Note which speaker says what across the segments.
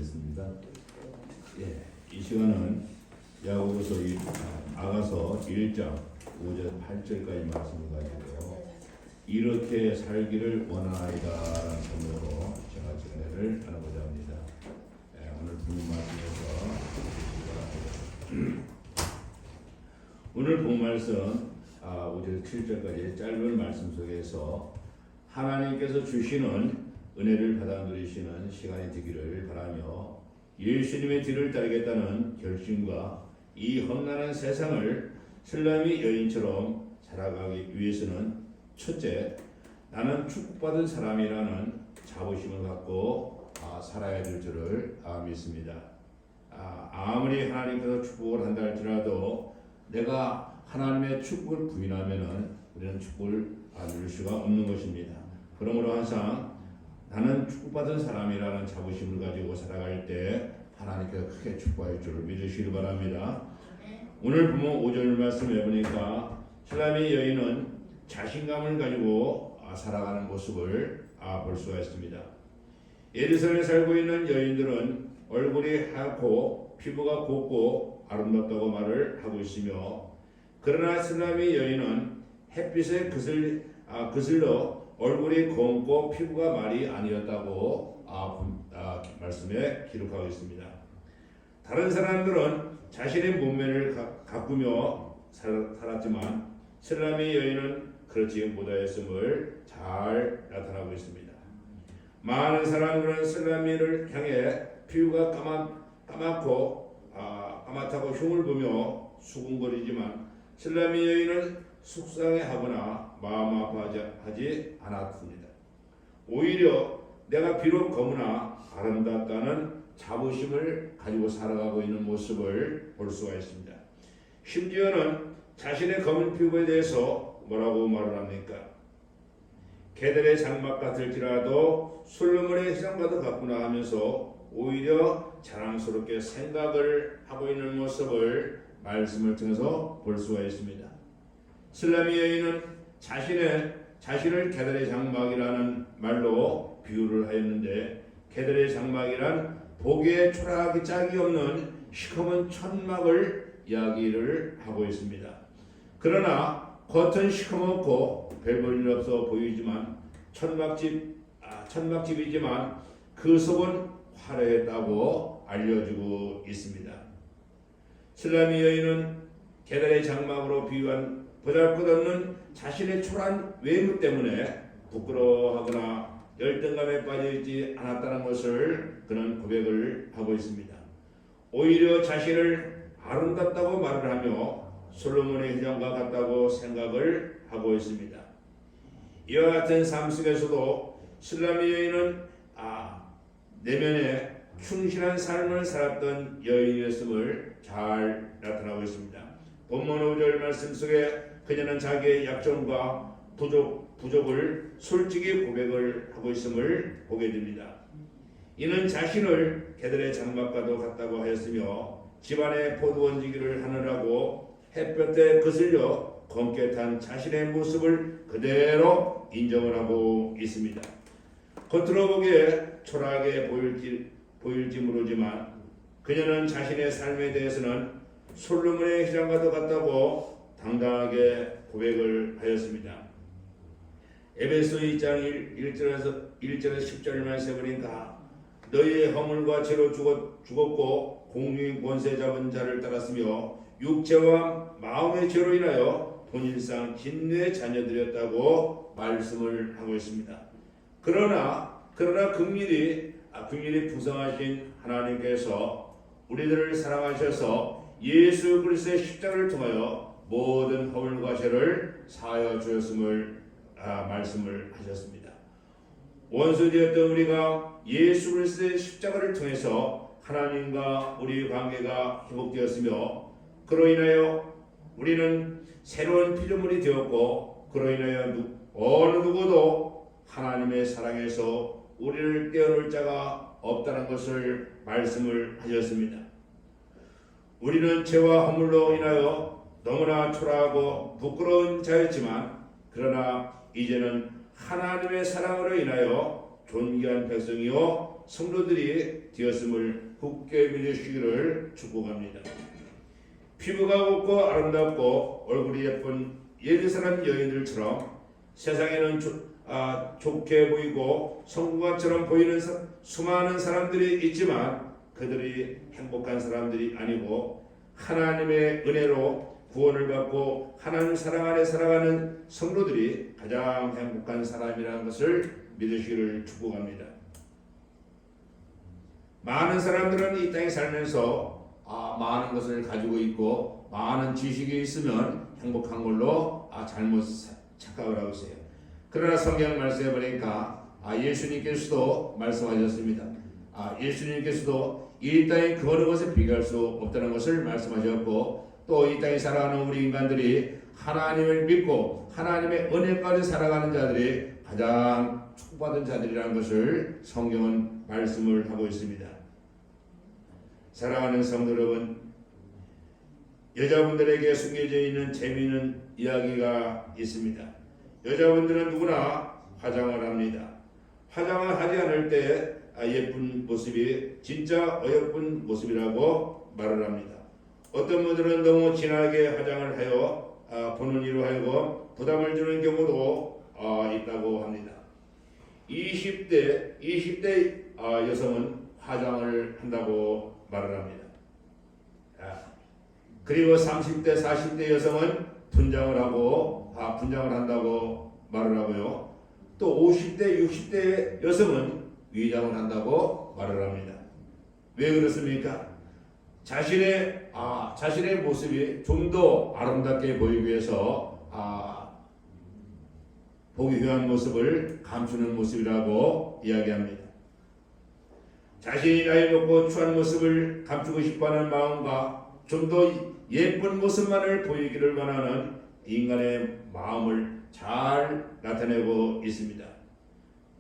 Speaker 1: 드리겠습니다. 예, 이 시간은 야고보서 아가서 1장 5절 8절까지 말씀을 가지고 이렇게 살기를 원하나이다라는 제목으로 제가 은혜를 나누고자 합니다. 예, 오늘 본문 말씀에서 오늘 본 말씀 5절 7절까지 짧은 말씀 속에서 하나님께서 주시는 은혜를 받아 누리시는 시간이 되기를 바라며 예수님의 뒤를 따르겠다는 결심과 이 험난한 세상을 슬라미 여인처럼 살아가기 위해서는 첫째, 나는 축복받은 사람이라는 자부심을 갖고 살아야 될 줄을 믿습니다. 아무리 하나님께서 축복을 한다 할지라도 내가 하나님의 축복을 부인하면은 우리는 축복을 누릴 수가 없는 것입니다. 그러므로 항상 나는 축복받은 사람이라는 자부심을 가지고 살아갈 때 하나님께서 크게 축복할 줄을 믿으시기 바랍니다. 오늘 본문 5절 말씀에 보니까 슬라미 여인은 자신감을 가지고 살아가는 모습을 볼 수가 있습니다. 예루살렘에 살고 있는 여인들은 얼굴이 하얗고 피부가 곱고 아름답다고 말을 하고 있으며, 그러나 슬라미 여인은 햇빛에 그슬러 얼굴이 검고 피부가 말이 아니었다고 말씀에 기록하고 있습니다. 다른 사람들은 자신의 몸매를 가꾸며 살았지만 슬라미 여인은 그렇지 못하였음을 잘 나타나고 있습니다. 많은 사람들은 슬라미를 향해 피부가 까맣다고 흉을 보며 수군거리지만 슬라미 여인은 속상해하거나 마음 아파하지 않았습니다. 오히려 내가 비록 검으나 아름답다는 자부심을 가지고 살아가고 있는 모습을 볼 수가 있습니다. 심지어는 자신의 검은 피부에 대해서 뭐라고 말을 합니까? 개들의 장막 같을지라도 솔로몬의 희장과도 같구나 하면서 오히려 자랑스럽게 생각을 하고 있는 모습을 말씀을 통해서 볼 수가 있습니다. 슬라미 여인은 자신을 개들의 장막이라는 말로 비유를 하였는데, 개들의 장막이란 보기에 초라하게 짝이 없는 시커먼 천막을 이야기를 하고 있습니다. 그러나 겉은 시커멓고 별 볼 일 없어 보이지만 천막집이지만 그 속은 화려했다고 알려주고 있습니다. 슬라미 여인은 개들의 장막으로 비유한 보잘것없는 자신의 초라한 외모 때문에 부끄러워하거나 열등감에 빠져있지 않았다는 것을 그는 고백을 하고 있습니다. 오히려 자신을 아름답다고 말을 하며 솔로몬의 희장과 같다고 생각을 하고 있습니다. 이와 같은 삶 속에서도 슬라미 여인은 내면에 충실한 삶을 살았던 여인이었음을 잘 나타나고 있습니다. 본문 5절 말씀 속에 그녀는 자기의 약점과 부족을 솔직히 고백을 하고 있음을 보게 됩니다. 이는 자신을 개들의 장막과도 같다고 하였으며 집안의 포도원지기를 하느라고 햇볕에 거슬려 검게 탄 자신의 모습을 그대로 인정을 하고 있습니다. 겉으로 보기에 초라하게 보일지 모르지만 그녀는 자신의 삶에 대해서는 솔로몬의 희장과도 같다고 당당하게 고백을 하였습니다. 에베소 2장 1절에서 10절 말씀에 보니까 너희의 허물과 죄로 죽었고 공중의 권세 잡은 자를 따랐으며 육체와 마음의 죄로 인하여 본일상 진노의 자녀들이었다고 말씀을 하고 있습니다. 그러나 긍휼히 풍성하신 하나님께서 우리들을 사랑하셔서 예수 그리스도의 십자가를 통하여 모든 허물과 죄를 사하여 주었음을 말씀을 하셨습니다. 원수되었던 우리가 예수 그리스도의 십자가를 통해서 하나님과 우리의 관계가 회복되었으며, 그로 인하여 우리는 새로운 피조물이 되었고, 그로 인하여 어느 누구도 하나님의 사랑에서 우리를 떼어놓을 자가 없다는 것을 말씀을 하셨습니다. 우리는 죄와 허물로 인하여 너무나 초라하고 부끄러운 자였지만, 그러나 이제는 하나님의 사랑으로 인하여 존귀한 백성이요 성도들이 되었음을 굳게 믿으시기를 축복합니다. 피부가 곱고 아름답고 얼굴이 예쁜 예리사람 여인들처럼 세상에는 좋게 보이고 성공가처럼 보이는 수많은 사람들이 있지만 그들이 행복한 사람들이 아니고 하나님의 은혜로 구원을 받고 하나님 사랑 안에 살아가는 성도들이 가장 행복한 사람이라는 것을 믿으시기를 축복합니다. 많은 사람들은 이 땅에 살면서 많은 것을 가지고 있고 많은 지식이 있으면 행복한 걸로 잘못 착각을 하고 있어요. 그러나 성경 말씀에 보니까 예수님께서도 말씀하셨습니다. 예수님께서도 이 땅에 그 어느 것에 비교할 수 없다는 것을 말씀하셨고 또 이 땅에 살아가는 우리 인간들이 하나님을 믿고 하나님의 은혜 가운데 살아가는 자들이 가장 축복받은 자들이라는 것을 성경은 말씀을 하고 있습니다. 사랑하는 성도 여러분, 여자분들에게 숨겨져 있는 재미있는 이야기가 있습니다. 여자분들은 누구나 화장을 합니다. 화장을 하지 않을 때 예쁜 모습이 진짜 어여쁜 모습이라고 말을 합니다. 어떤 분들은 너무 진하게 화장을 하여 보는 이로 하여금 부담을 주는 경우도 있다고 합니다. 20대 여성은 화장을 한다고 말을 합니다. 그리고 30대, 40대 여성은 분장을 한다고 말을 하고요. 또 50대, 60대 여성은 위장을 한다고 말을 합니다. 왜 그렇습니까? 자신의 모습이 좀 더 아름답게 보이기 위해서 보기 흉한 모습을 감추는 모습이라고 이야기합니다. 자신이 나이 먹고 추한 모습을 감추고 싶어하는 마음과 좀 더 예쁜 모습만을 보이기를 원하는 인간의 마음을 잘 나타내고 있습니다.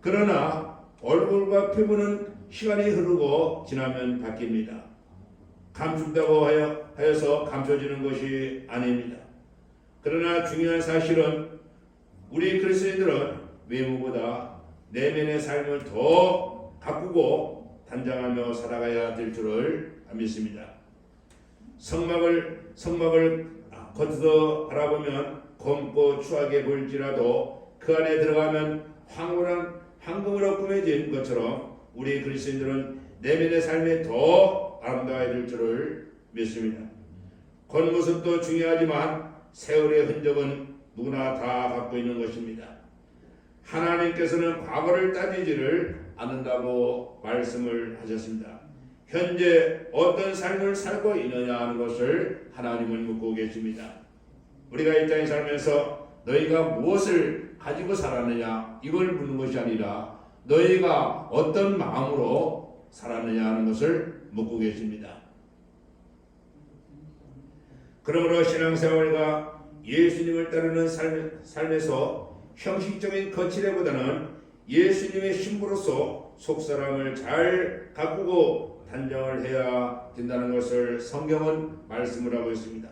Speaker 1: 그러나 얼굴과 피부는 시간이 흐르고 지나면 바뀝니다. 감춘다고 하여서 감춰지는 것이 아닙니다. 그러나 중요한 사실은 우리 그리스도인들은 외모보다 내면의 삶을 더 가꾸고 단장하며 살아가야 될 줄을 믿습니다. 성막을 겉으로 바라보면 검고 추하게 보일지라도 그 안에 들어가면 황금으로 꾸며진 것처럼 우리 그리스도인들은 내면의 삶이 더 아름다워야 될 줄을 믿습니다. 겉모습도 중요하지만 세월의 흔적은 누구나 다 갖고 있는 것입니다. 하나님께서는 과거를 따지지를 않는다고 말씀을 하셨습니다. 현재 어떤 삶을 살고 있느냐 하는 것을 하나님은 묻고 계십니다. 우리가 이 땅에 살면서 너희가 무엇을 가지고 살았느냐 이걸 묻는 것이 아니라 너희가 어떤 마음으로 살았느냐 하는 것을 묻고 계십니다. 그러므로 신앙생활과 예수님을 따르는 삶에서 형식적인 거칠애보다는 예수님의 신부로서 속사람을 잘 가꾸고 단정을 해야 된다는 것을 성경은 말씀을 하고 있습니다.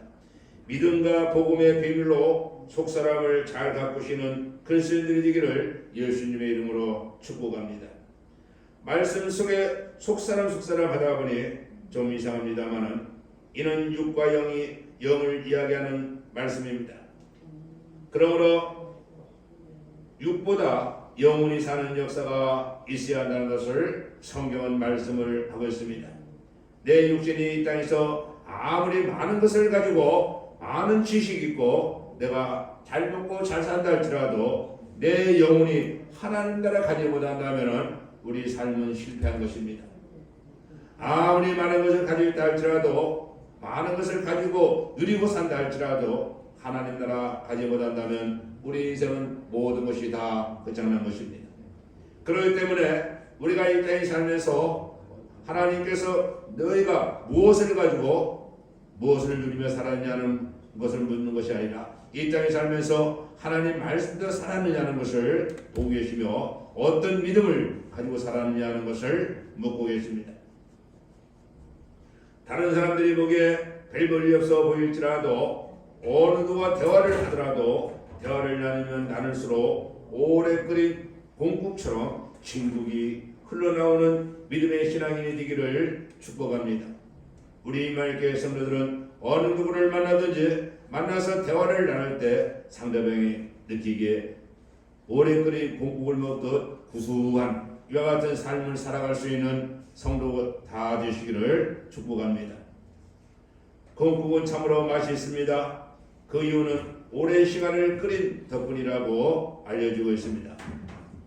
Speaker 1: 믿음과 복음의 비밀로 속사람을 잘 가꾸시는 그리스도인들이 되기를 예수님의 이름으로 축복합니다. 말씀 속에 속사람 하다 보니 좀 이상합니다만은 이는 육과 영을 이야기하는 말씀입니다. 그러므로 육보다 영혼이 사는 역사가 있어야 한다는 것을 성경은 말씀을 하고 있습니다. 내 육신이 이 땅에서 아무리 많은 것을 가지고 많은 지식이 있고 내가 잘 먹고 잘 산다 할지라도 내 영혼이 하나님 나라 가지 못한다면 우리 삶은 실패한 것입니다. 아무리 많은 것을 가지고 있다 할지라도 많은 것을 가지고 누리고 산다 할지라도 하나님 나라 가지 못한다면 우리 인생은 모든 것이 다 끝장난 것입니다. 그렇기 때문에 우리가 이 땅에 살면서 하나님께서 너희가 무엇을 가지고 무엇을 누리며 살았냐는 것을 묻는 것이 아니라 이 땅에 살면서 하나님 말씀대로 살았느냐는 것을 보고 계시며 어떤 믿음을 가지고 살았느냐는 것을 묻고 계십니다. 다른 사람들이 보기에 별 볼일 없어 보일지라도 어느 누구와 대화를 하더라도 대화를 나누면 나눌수록 오래 끓인 공국처럼 진국이 흘러나오는 믿음의 신앙인이 되기를 축복합니다. 우리 임마누엘 성도들은 어느 누구를 만나든지 만나서 대화를 나눌 때 상대방이 느끼기에 오래 끓인 공국을 먹듯 구수한 이와 같은 삶을 살아갈 수 있는 성도 다 되시기를 축복합니다. 공국은 참으로 맛이 있습니다. 그 이유는 오랜 시간을 끓인 덕분이라고 알려지고 있습니다.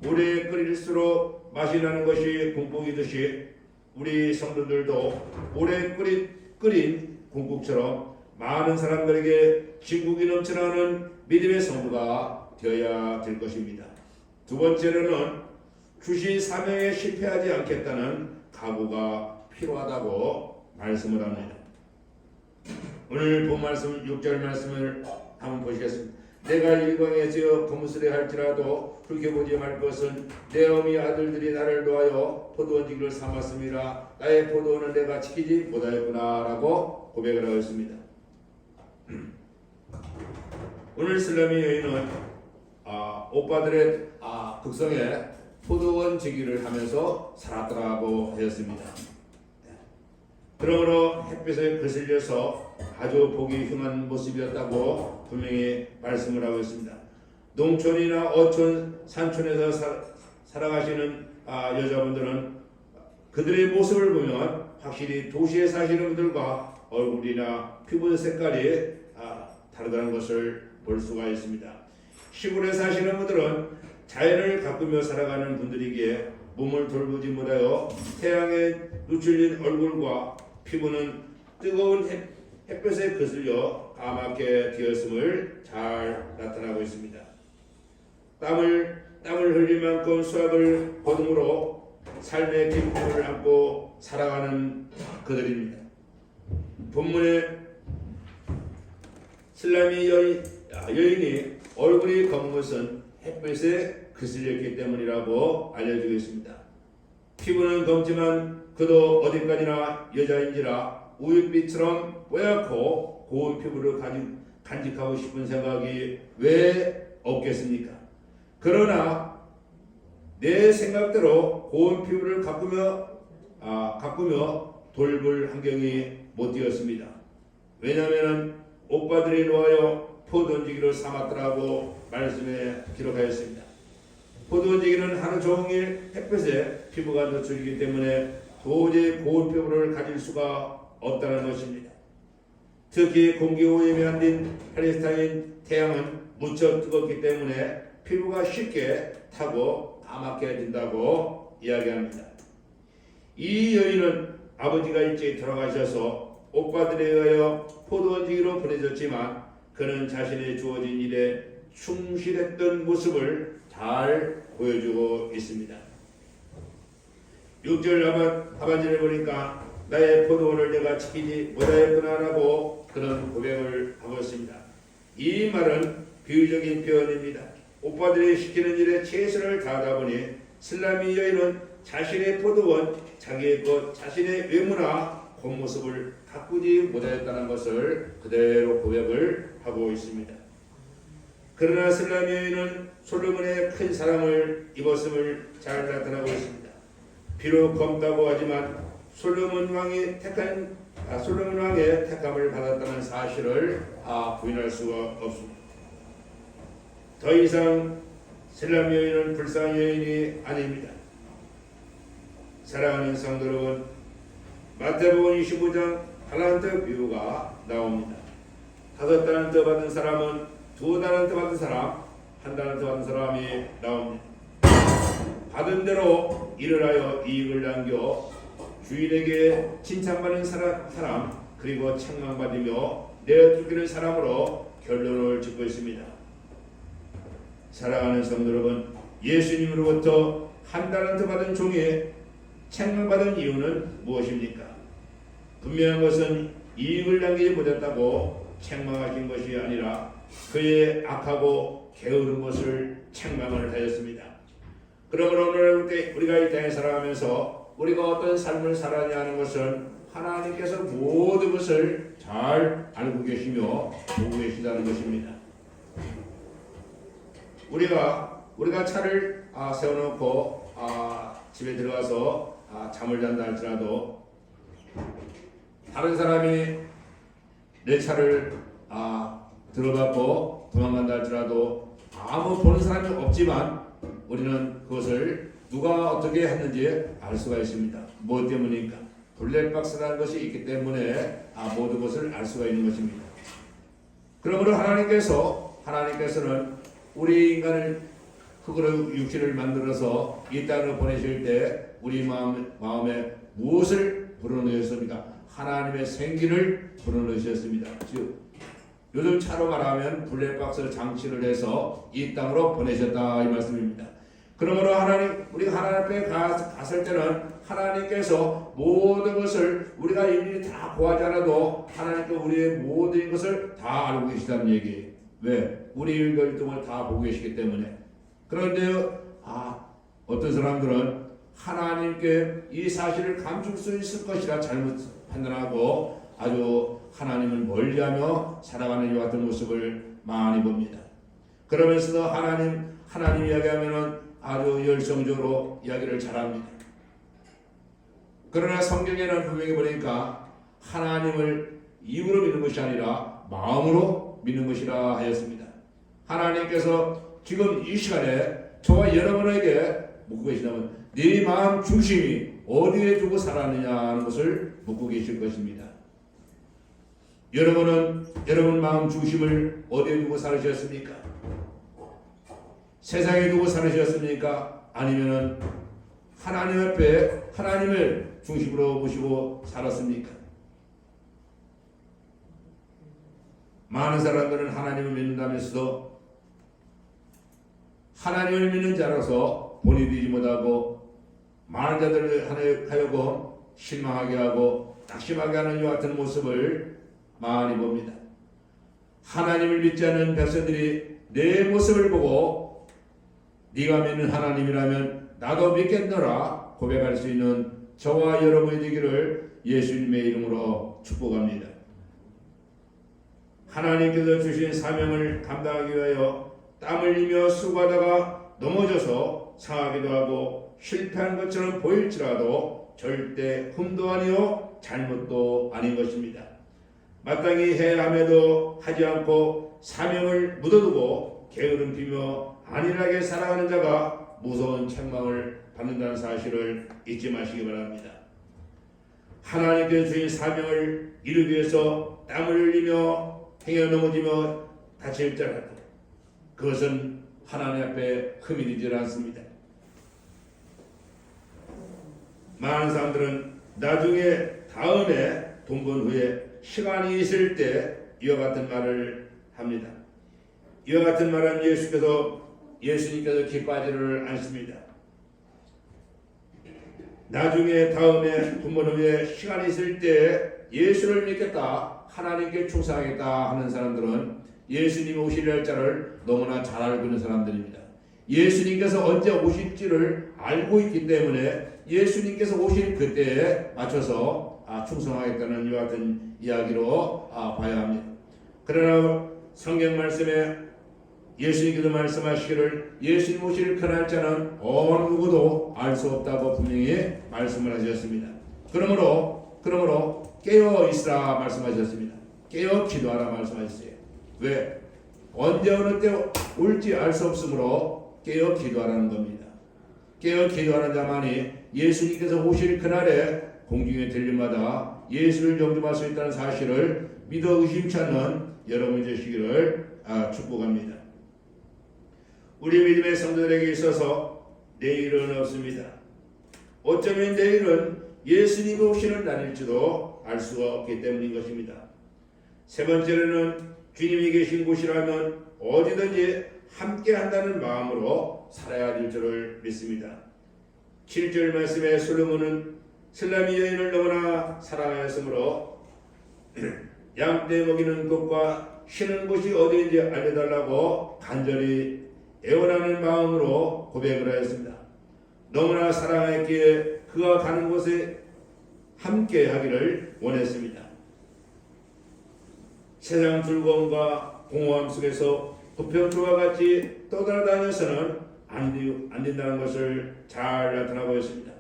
Speaker 1: 오래 끓일수록 맛이 나는 것이 공국이듯이 우리 성도들도 오래 끓인 공국처럼 많은 사람들에게 진국이 넘쳐나는 믿음의 성도가 되어야 될 것입니다. 두 번째로는 주신 사명에 실패하지 않겠다는 각오가 필요하다고 말씀을 합니다. 오늘 본 말씀 6절 말씀을 한번 보시겠습니다. 내가 일광에 지어 거무스레 할지라도 붉혀보지 말 것은 내 어미 아들들이 나를 놓아여 포도원지기를 삼았음이라. 나의 포도원을 내가 지키지 못하였구나 라고 고백을 하고 있습니다. 오늘 슬라미 여인은 오빠들의 극성에 포도원 지기를 하면서 살았더라고 하였습니다. 그러므로 햇빛에 거슬려서 아주 보기 흉한 모습이었다고 분명히 말씀을 하고 있습니다. 농촌이나 어촌, 산촌에서 살아가시는 여자분들은 그들의 모습을 보면 확실히 도시에 사시는 분들과 얼굴이나 피부 색깔이 다르다는 것을 볼 수가 있습니다. 시골에 사시는 분들은 자연을 가꾸며 살아가는 분들이기에 몸을 돌보지 못하여 태양에 노출린 얼굴과 피부는 뜨거운 햇볕에 거슬려 까맣게 되었음을 잘 나타나고 있습니다. 땀을 흘릴 만큼 수확을 거둠으로 삶의 기쁨을 안고 살아가는 그들입니다. 본문에 슬라미 여인이 얼굴이 검은 것은 햇볕에 거슬렸기 때문이라고 알려지고 있습니다. 피부는 검지만 그도 어디까지나 여자인지라 우윳빛처럼 뽀얗고 고운 피부를 간직하고 싶은 생각이 왜 없겠습니까? 그러나 내 생각대로 고운 피부를 가꾸며 돌볼 환경이 못 되었습니다. 왜냐하면 오빠들이 놓아여 포도원지기를 삼았더라고 말씀에 기록하였습니다. 포도원지기는 하루 종일 햇볕에 피부가 노출이기 때문에 도저히 고운 피부를 가질 수가 없다는 것입니다. 특히 공기오염이 안된 팔레스타인 태양은 무척 뜨겁기 때문에 피부가 쉽게 타고 까맣게 된다고 이야기합니다. 이 여인은 아버지가 일찍 돌아가셔서 오빠들에 의하여 포도원지기로 보내졌지만 그는 자신의 주어진 일에 충실했던 모습을 잘 보여주고 있습니다. 6절 하반절을 보니까 나의 포도원을 내가 지키지 못하였구나라고 그런 고백을 하고 있습니다. 이 말은 비유적인 표현입니다. 오빠들이 시키는 일에 최선을 다하다 보니 슬라미 여인은 자신의 포도원, 자기의 것, 자신의 외모나 겉모습을 가꾸지 못하였다는 것을 그대로 고백을 하고 있습니다. 그러나 슬라미 여인은 솔로몬의 큰 사랑을 입었음을 잘 나타나고 있습니다. 비록 검다고 하지만 솔로몬 왕의 택함을 받았다는 사실을 부인할 수가 없습니다. 더 이상 슬라미 여인은 불쌍한 여인이 아닙니다. 사랑하는 성도 여러분, 마태복음 25장 달란트 비유가 나옵니다. 5달란트 받은 사람은 2달란트 받은 사람, 1달란트 받은 사람이 나옵니다. 받은 대로 일을 하여 이익을 남겨 주인에게 칭찬받는 사람 그리고 책망받으며 내어쫓기는 사람으로 결론을 짓고 있습니다. 사랑하는 성도 여러분, 예수님으로부터 1달란트 받은 종이 책망받은 이유는 무엇입니까? 분명한 것은 이익을 남기지 못했다고 책망하신 것이 아니라 그의 악하고 게으른 것을 책망을 하였습니다. 그러므로 오늘 우리가 이 땅에 살아가면서 우리가 어떤 삶을 살아야 하는 것은 하나님께서 모든 것을 잘 알고 계시며 보고 계시다는 것입니다. 우리가 차를 세워놓고 집에 들어가서 잠을 잔다 할지라도 다른 사람이 내 차를 들어가고 도망간다 할지라도 아무 보는 사람이 없지만 우리는 그것을 누가 어떻게 했는지 알 수가 있습니다. 무엇 때문입니까? 블랙박스라는 것이 있기 때문에 모든 것을 알 수가 있는 것입니다. 그러므로 하나님께서는 우리 인간을 흙으로 육신을 만들어서 이 땅으로 보내실 때 우리 마음에 무엇을 불어넣으셨습니까? 하나님의 생기를 불어넣으셨습니다. 즉 요즘 차로 말하면 블랙박스 장치를 해서 이 땅으로 보내셨다 이 말씀입니다. 그러므로 우리가 하나님 앞에 갔을 때는 하나님께서 모든 것을 우리가 일일이 다 구하지 않아도 하나님께서 우리의 모든 것을 다 알고 계시다는 얘기예요. 왜? 우리 일거리동을 다 보고 계시기 때문에. 그런데 어떤 사람들은 하나님께 이 사실을 감출 수 있을 것이라 잘못 판단하고 아주 하나님을 멀리하며 살아가는 이와 같은 모습을 많이 봅니다. 그러면서도 하나님 이야기하면은 아주 열성적으로 이야기를 잘합니다. 그러나 성경에는 분명히 보니까 하나님을 입으로 믿는 것이 아니라 마음으로 믿는 것이라 하였습니다. 하나님께서 지금 이 시간에 저와 여러분에게 묻고 계시다면 네 마음 중심이 어디에 두고 살았느냐 하는 것을 묻고 계실 것입니다. 여러분은 여러분 마음 중심을 어디에 두고 살으셨습니까? 세상에 두고 살으셨습니까? 아니면은 하나님 앞에 하나님을 중심으로 모시고 살았습니까? 많은 사람들은 하나님을 믿는다면서도 하나님을 믿는 자라서 본이 되지 못하고 많은 자들을 하여금 실망하게 하고 낙심하게 하는 이와 같은 모습을 많이 봅니다. 하나님을 믿지 않는 백성들이 내 모습을 보고 네가 믿는 하나님이라면 나도 믿겠노라 고백할 수 있는 저와 여러분이 되기를 예수님의 이름으로 축복합니다. 하나님께서 주신 사명을 감당하기 위하여 땀을 흘리며 수고하다가 넘어져서 상하기도 하고 실패한 것처럼 보일지라도 절대 흠도 아니요 잘못도 아닌 것입니다. 마땅히 해야 함에도 하지 않고 사명을 묻어두고 게으름 피며 안일하게 살아가는 자가 무서운 책망을 받는다는 사실을 잊지 마시기 바랍니다. 하나님께서 주신 사명을 이루기 위해서 땀을 흘리며 행여 넘어지며 다칠지라도 그것은 하나님 앞에 흠이 되지 않습니다. 많은 사람들은 나중에 다음에 돈 번 후에 시간이 있을 때 이와 같은 말을 합니다. 이와 같은 말은 예수님께서 기뻐하지를 않습니다. 나중에 다음에 돈 번 후에 시간이 있을 때 예수를 믿겠다, 하나님께 충성하겠다 하는 사람들은 예수님이 오실 날짜를 너무나 잘 알고 있는 사람들입니다. 예수님께서 언제 오실지를 알고 있기 때문에 예수님께서 오실 그때에 맞춰서 충성하겠다는 이와 같은 이야기로 봐야 합니다. 그러나 성경 말씀에 예수님께서 말씀하시기를 예수님 오실 그 날짜는 어느 누구도 알 수 없다고 분명히 말씀을 하셨습니다. 그러므로 깨어 있으라 말씀하셨습니다. 깨어 기도하라 말씀하셨어요. 왜? 언제 어느 때 올지 알 수 없으므로 깨어 기도하라는 겁니다. 깨어 기도하는 자만이 예수님께서 오실 그날에 공중에 들림마다 예수를 영접할 수 있다는 사실을 믿어 의심치 않는 여러분이 되시기를 축복합니다. 우리 믿음의 성도들에게 있어서 내일은 없습니다. 어쩌면 내일은 예수님이 오시는 날일지도 알 수가 없기 때문인 것입니다. 세 번째로는 주님이 계신 곳이라면 어디든지 함께 한다는 마음으로 살아야 될 줄을 믿습니다. 7절 말씀에 솔로몬은 슬라미 여인을 너무나 사랑하였으므로 양떼 먹이는 곳과 쉬는 곳이 어디인지 알려달라고 간절히 애원하는 마음으로 고백을 하였습니다. 너무나 사랑했기에 그가 가는 곳에 함께 하기를 원했습니다. 세상 즐거움과 공허함 속에서 부평초와 같이 떠돌아다녀서는 안 된다는 것을 잘 나타나고 있습니다.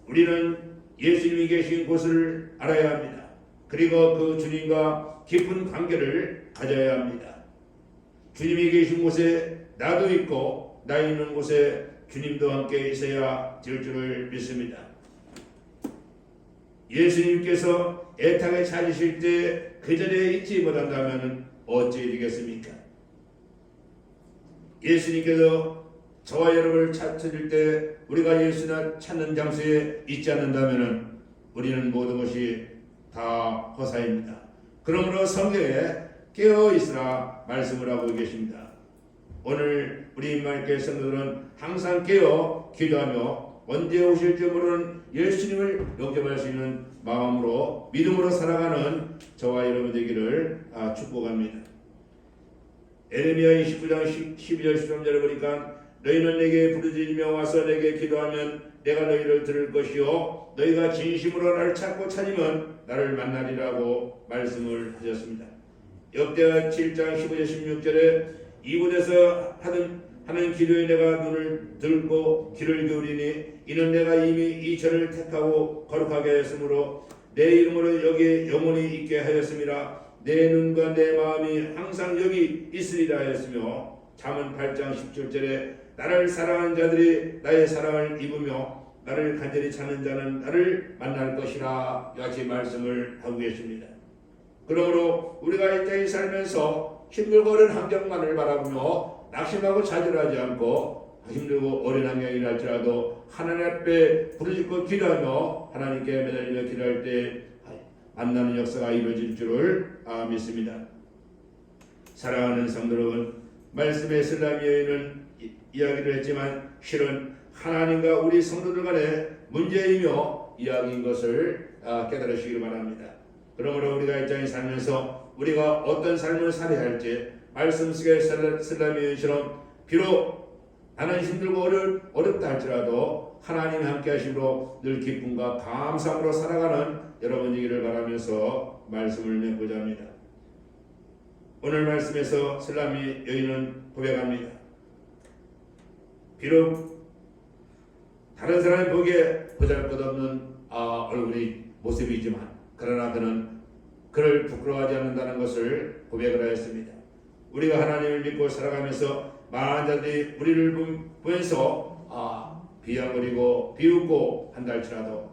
Speaker 1: 우리는 예수님이 계신 곳을 알아야 합니다. 그리고 그 주님과 깊은 관계를 가져야 합니다. 주님이 계신 곳에 나도 있고 나 있는 곳에 주님도 함께 있어야 될 줄을 믿습니다. 예수님께서 애타게 찾으실 때 그 전에 잊지 못한다면 어찌 되겠습니까? 예수님께서 저와 여러분을 찾으실 때 우리가 예수나 찾는 장소에 있지 않는다면 우리는 모든 것이 다 허사입니다. 그러므로 성경에 깨어 있으라 말씀을 하고 계십니다. 오늘 우리 임마누엘 성도들은 항상 깨어 기도하며 언제 오실지 모르는 예수님을 영접할 수 있는 마음으로 믿음으로 살아가는 저와 여러분 되기를 축복합니다. 에레미야 29장 12절 13절을 보니까 너희는 내게 부르짖으며 와서 내게 기도하면 내가 너희를 들을 것이요 너희가 진심으로 나를 찾고 찾으면 나를 만나리라고 말씀을 하셨습니다. 역대하 7장 15절 16절에 이곳에서 하는 기도에 내가 눈을 들고 귀를 기울이니 이는 내가 이미 이 절을 택하고 거룩하게 했으므로 내 이름으로 여기에 영원히 있게 하였음이라 내 눈과 내 마음이 항상 여기 있으리라 하였으며 잠언 8장 17절에 나를 사랑하는 자들이 나의 사랑을 입으며 나를 간절히 찾는 자는 나를 만날 것이라 같이 말씀을 하고 계십니다. 그러므로 우리가 이 땅에 살면서 힘들고 어려운 환경만을 바라보며 낙심하고 좌절하지 않고 힘들고 어려운 환경이라 할지라도 하나님 앞에 부르짖고 기도하며 하나님께 매달리며 기도할 때 만나는 역사가 이루어질 줄을 믿습니다. 사랑하는 성도 여러분, 말씀의 슬라미 여인은 이야기를 했지만 실은 하나님과 우리 성도들 간의 문제이며 이야기인 것을 깨달으시기를 바랍니다. 그러므로 우리가 이 땅에 살면서 우리가 어떤 삶을 살아야 할지 말씀 속의 슬라미 여인처럼 비록 나는 힘들고 어렵다 할지라도 하나님 함께 하심으로 늘 기쁨과 감사함으로 살아가는 여러분 되기를 바라면서 말씀을 맺고자 합니다. 오늘 말씀에서 슬라미 여인은 고백합니다. 비록 다른 사람이 보기에 보잘것없는 얼굴이 모습이지만 그러나 그를 부끄러워하지 않는다는 것을 고백을 하였습니다. 우리가 하나님을 믿고 살아가면서 많은 자들이 우리를 보면서 비아거리고 비웃고 한다 할지라도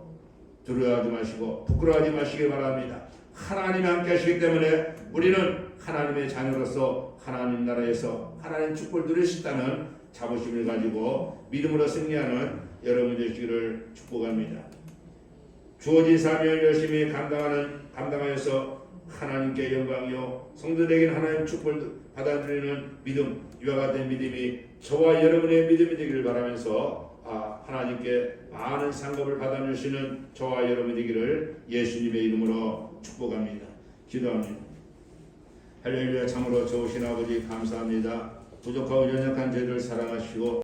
Speaker 1: 두려워하지 마시고 부끄러워하지 마시기 바랍니다. 하나님이 함께 하시기 때문에 우리는 하나님의 자녀로서 하나님 나라에서 하나님 축복을 누릴 수 있다는 자부심을 가지고 믿음으로 승리하는 여러분 되시기를 축복합니다. 주어진 사명을 열심히 감당하여서 하나님께 영광이요 성도들에게는 하나님 축복을 받아들이는 믿음, 이와 같은 믿음이 저와 여러분의 믿음이 되기를 바라면서 하나님께 많은 상급을 받아주시는 저와 여러분 되기를 예수님의 이름으로 축복합니다. 기도합니다. 할렐루야. 참으로 좋으신 아버지 감사합니다. 부족하고 연약한 저희를 사랑하시고